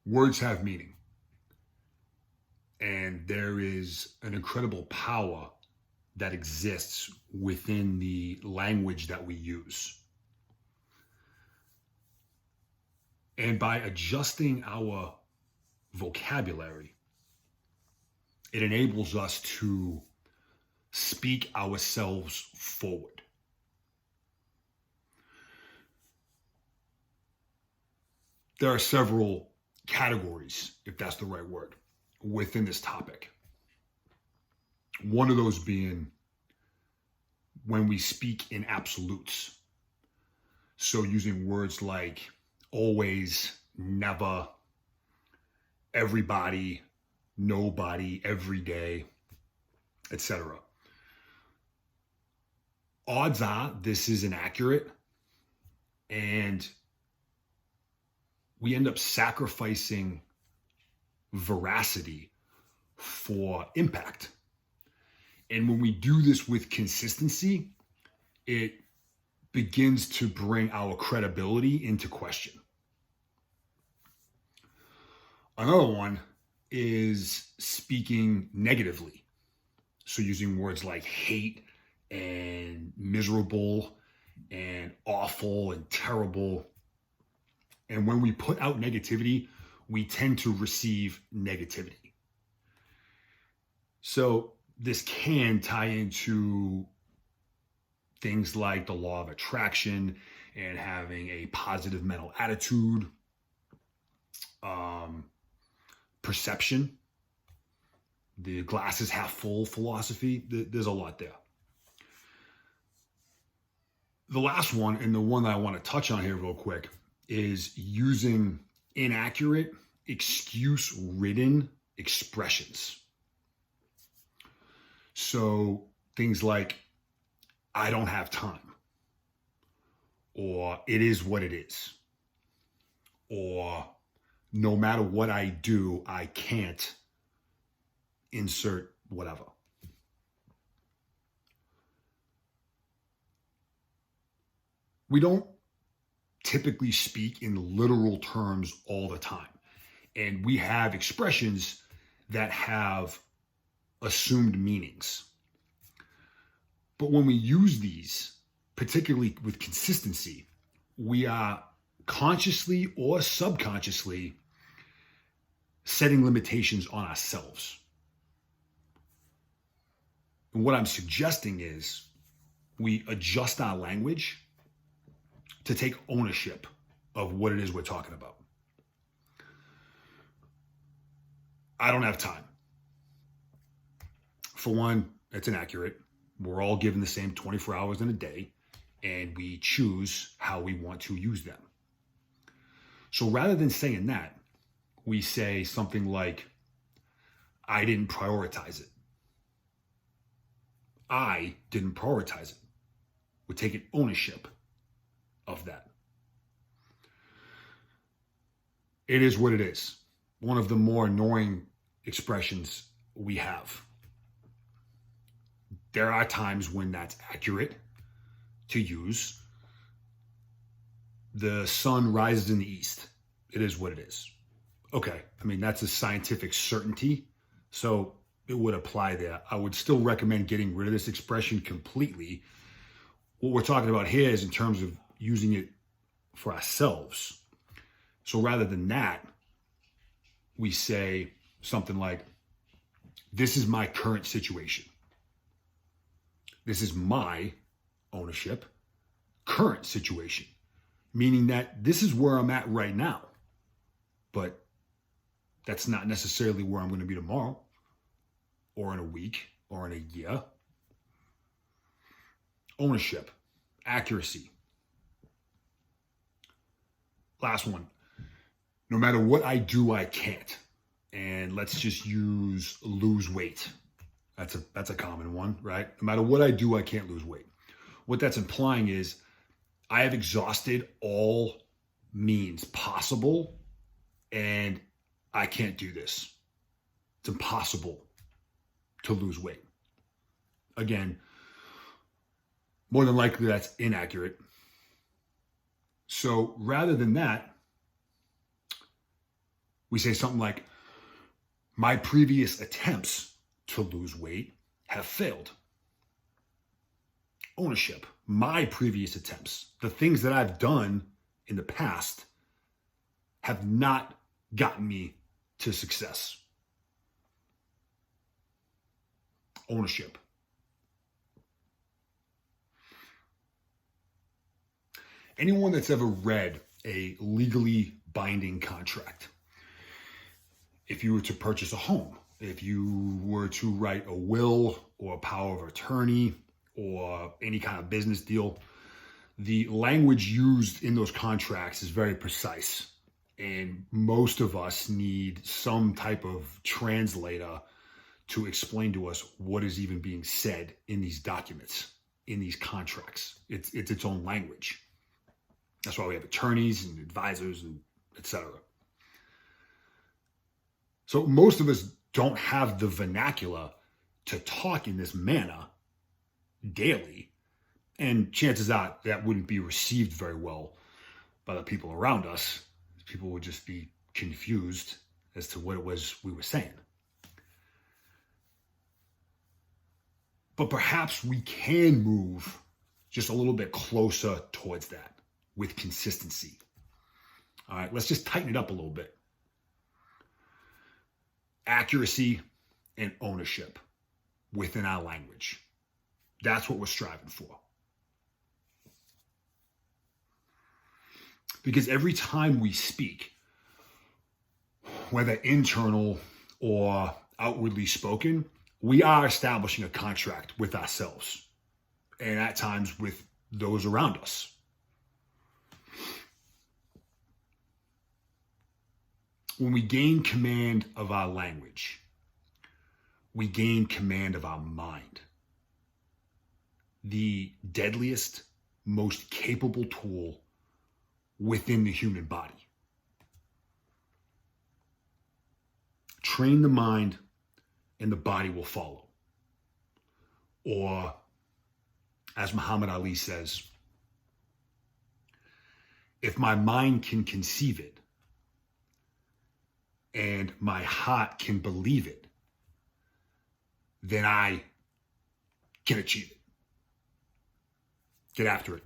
Words have meaning, and there is an incredible power that exists within the language that we use. And by adjusting our vocabulary, it enables us to speak ourselves forward. There are several categories, if that's the right word, within this topic. One of those being when we speak in absolutes. So using words like always, never, everybody, nobody, every day, etc. Odds are this is inaccurate, and we end up sacrificing veracity for impact. And when we do this with consistency, it begins to bring our credibility into question. Another one is speaking negatively. So using words like hate and miserable and awful and terrible. And when we put out negativity, we tend to receive negativity. So this can tie into things like the law of attraction and having a positive mental attitude, perception, the glass is half full philosophy. There's a lot there. The last one, and the one that I want to touch on here real quick, is using inaccurate, excuse-ridden expressions. So things like, I don't have time, or it is what it is, or no matter what I do, I can't insert whatever. We don't typically speak in literal terms all the time. And we have expressions that have assumed meanings. But when we use these, particularly with consistency, we are consciously or subconsciously setting limitations on ourselves. And what I'm suggesting is we adjust our language to take ownership of what it is we're talking about. I don't have time. For one, it's inaccurate. We're all given the same 24 hours in a day, and we choose how we want to use them. So rather than saying that, we say something like, I didn't prioritize it. I didn't prioritize it. We're taking ownership of that. It is what it is. One of the more annoying expressions we have. There are times when that's accurate to use. The sun rises in the east. It is what it is. Okay, I mean, that's a scientific certainty, so it would apply there. I would still recommend getting rid of this expression completely. What we're talking about here is in terms of using it for ourselves. So rather than that, we say something like, this is my current situation. This is my ownership, current situation, meaning that this is where I'm at right now, but that's not necessarily where I'm going to be tomorrow, or in a week, or in a year. Ownership, accuracy. Last one. No matter what I do, I can't. And let's just use lose weight. That's a common one, right? No matter what I do, I can't lose weight. What that's implying is I have exhausted all means possible and I can't do this. It's impossible to lose weight. Again, more than likely that's inaccurate. So rather than that, We say something like, my previous attempts to lose weight have failed. Ownership. My previous attempts, the things that I've done in the past, have not gotten me to success. Ownership. Anyone that's ever read a legally binding contract, if you were to purchase a home, if you were to write a will or a power of attorney or any kind of business deal, the language used in those contracts is very precise. And most of us need some type of translator to explain to us what is even being said in these documents, in these contracts. It's its own language. That's why we have attorneys and advisors and etc. So most of us don't have the vernacular to talk in this manner daily. And chances are that wouldn't be received very well by the people around us. People would just be confused as to what it was we were saying. But perhaps we can move just a little bit closer towards that with consistency. All right, let's just tighten it up a little bit. Accuracy and ownership within our language. That's what we're striving for. Because every time we speak, whether internal or outwardly spoken, we are establishing a contract with ourselves and at times with those around us. When we gain command of our language, we gain command of our mind. The deadliest, most capable tool within the human body. Train the mind and the body will follow. Or, as Muhammad Ali says, if my mind can conceive it and my heart can believe it, then I can achieve it. Get after it.